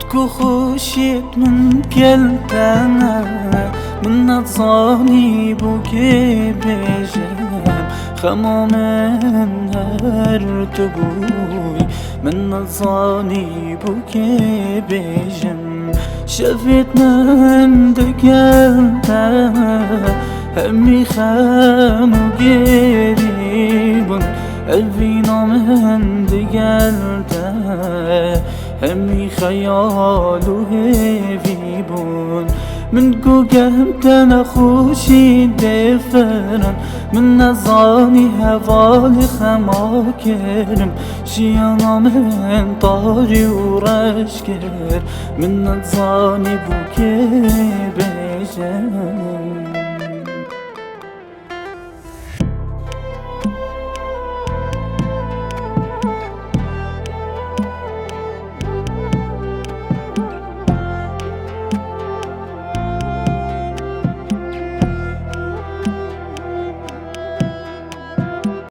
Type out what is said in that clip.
کو خوشید من پیلتنه من نتزانی بو که بیجم خما من هر تو بوی من نتزانی بو که بیجم شفت من دگلته همی خم و گریبون الوینا من دگلته همی خیال و هیوی بون من گو گمتن خوشی دفرن من نزانی حوال خما کرم شیانا من طاری و رش کرد من نزانی بو که بیجم